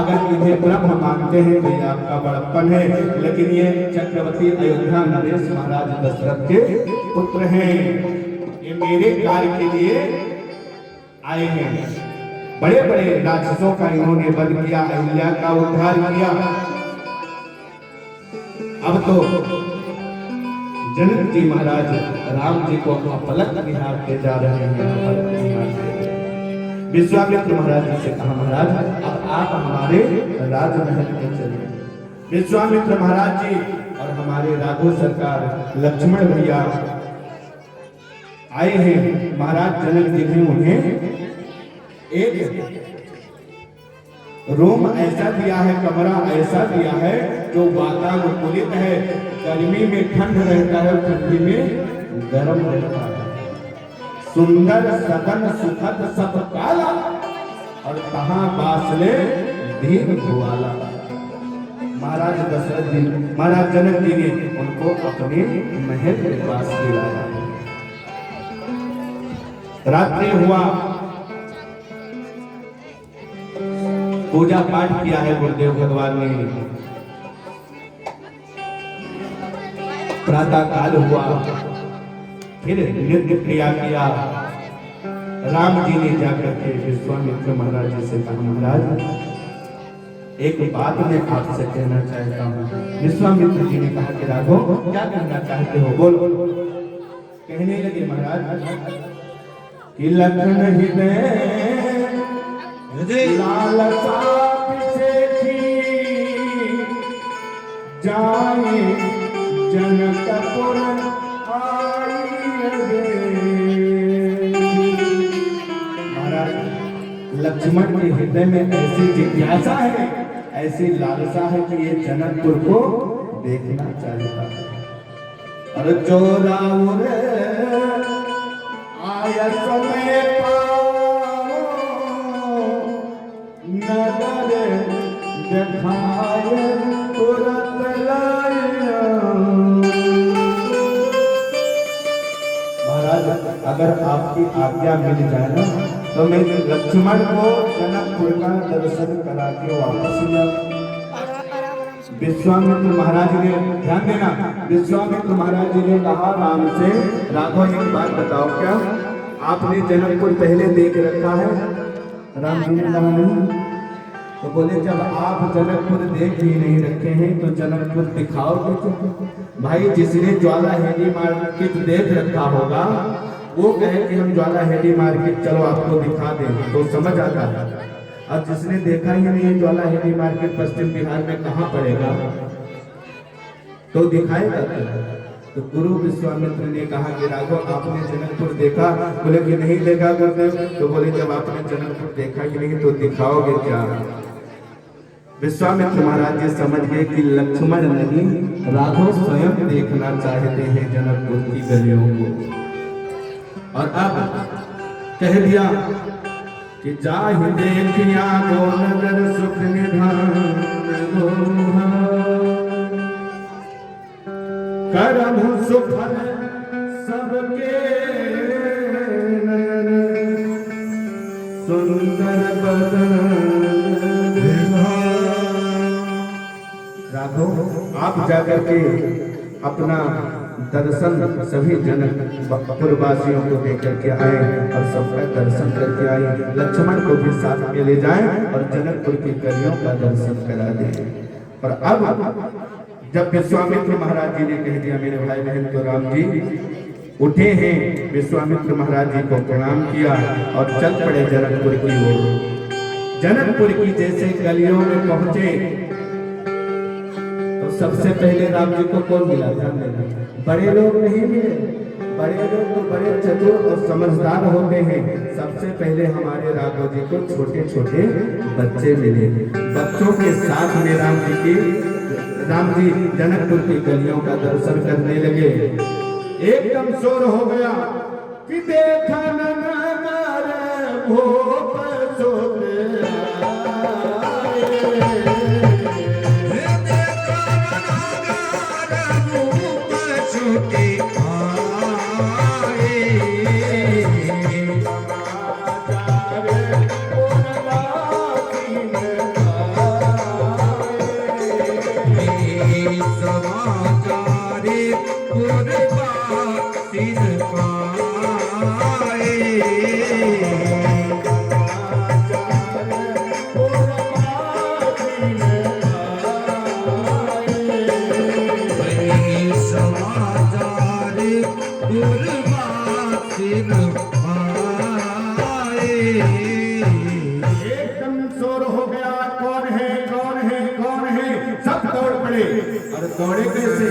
अगर इन्हें ब्रह्म मानते हैं तो ये आपका बड़प्पन है, लेकिन ये चक्रवर्ती अयोध्या नरेश महाराज दशरथ के पुत्र हैं। ये मेरे कार्य के लिए आए हैं। बड़े बड़े राक्षसों का इन्होंने वध किया, अहिल्या का उद्धार किया। अब तो जनक जी महाराज राम जी को अपलक निहारते जा रहे हैं। विश्वामित्र महाराज जी से कहा, महाराज अब आप हमारे राजमहल में चलिए। विश्वामित्र महाराज जी और हमारे राघव सरकार लक्ष्मण भैया आए हैं। महाराज जनक जी ने उन्हें एक रूम ऐसा दिया है, कमरा ऐसा दिया है जो वातानुकूलित है। गर्मी में ठंड रहता है, ठंडी में गर्म रहता है। सुंदर सदन सुखद सब काला, और कहां बासले दीन भुआला। महाराज दशरथ जी, महाराज जनक जी ने उनको अपने महल के पास बुलाया। रात्रि हुआ, पूजा पाठ किया है गुरुदेव भगवान ने। प्रातः काल हुआ, फिर नृत्य क्रिया किया। राम जी ने जाकर के विश्वामित्र महाराज जी से कहा, महाराज एक बात मैं आपसे कहना चाहता हूँ। विश्वामित्र जी ने कहा कि राघव क्या कहना चाहते हो, बोलो। कहने लगे महाराज कि लखन हृदय लालसा पिछे जाए जनकपुर महाराज लक्ष्मण के हृदय में ऐसी जिज्ञासा है, ऐसी लालसा है कि ये जनकपुर को देखना चाहता है। और जो राउर आया समय नगर दिखाए तुरंत लाया। महाराज अगर आपकी आज्ञा मिल जाए ना तो मैं लक्ष्मण को जनकपुर का दर्शन करा के वापस ले आऊं। विश्वामित्र महाराज ने, ध्यान देना, विश्वामित्र महाराज जी ने कहा राम से, राघव एक बात बताओ, क्या आपने जनकपुर पहले देख रखा है? राम जी ने कहा नहीं। तो बोले जब आप जनकपुर देख ही नहीं रखे हैं तो जनकपुर दिखाओगे तो? भाई जिसने ज्वाला हेडी मार्केट देख रखा होगा वो कहे कि हम ज्वाला हेडी मार्केट चलो आपको दिखा दें तो समझ आता है। और जिसने देखा ही नहीं ज्वाला हेडी मार्केट पश्चिम बिहार में कहाँ पड़ेगा तो दिखाएगा। तो गुरु विश्वामित्र ने कहा कि राघव आपने जनकपुर देखा? बोले कि नहीं देखा गुरुदेव। तो बोले जब आपने जनकपुर देखा ही नहीं तो दिखाओगे क्या? विश्वामित्र महाराज जी समझ गए कि लक्ष्मण नहीं राघव स्वयं देखना चाहते हैं जनकपुर की गलियों को। और अब कह दिया कि जाहि देखिया गो नगर सुख निधान करम सुफल सबके सुंदर बदन। राघव आप जाकर के अपना दर्शन सभी जनकपुरवासियों को देकर के आए और सबका दर्शन करके आए। लक्ष्मण को भी साथ में ले जाएं और जनकपुर की गलियों का दर्शन करा दें। और अब जब विश्वामित्र महाराज जी ने कह दिया मेरे भाई बहन, तो राम जी उठे हैं, विश्वामित्र महाराज जी को प्रणाम किया और चल पड़े जनकपुर की ओर। जनकपुर की जैसे गलियों में पहुंचे तो सबसे पहले राम जी को कौन मिला? ध्यान देना, बड़े लोग नहीं मिले। बड़े लोग तो बड़े चतुर और समझदार होते हैं। सबसे पहले हमारे राघव जी को छोटे छोटे बच्चे मिले। बच्चों के साथ में राम जी जनकपुर की गलियों का दर्शन करने लगे। एकदम शोर हो गया कि देखा नगर भूप सोते समाचारे पुरवासिन पाए समाचारे पुरवासिन पाए। एकदम शोर हो गया, कौन है कौन है कौन है, सब दौड़ पड़े। और दौड़े कैसे?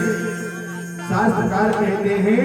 शास्त्रकार कहते हैं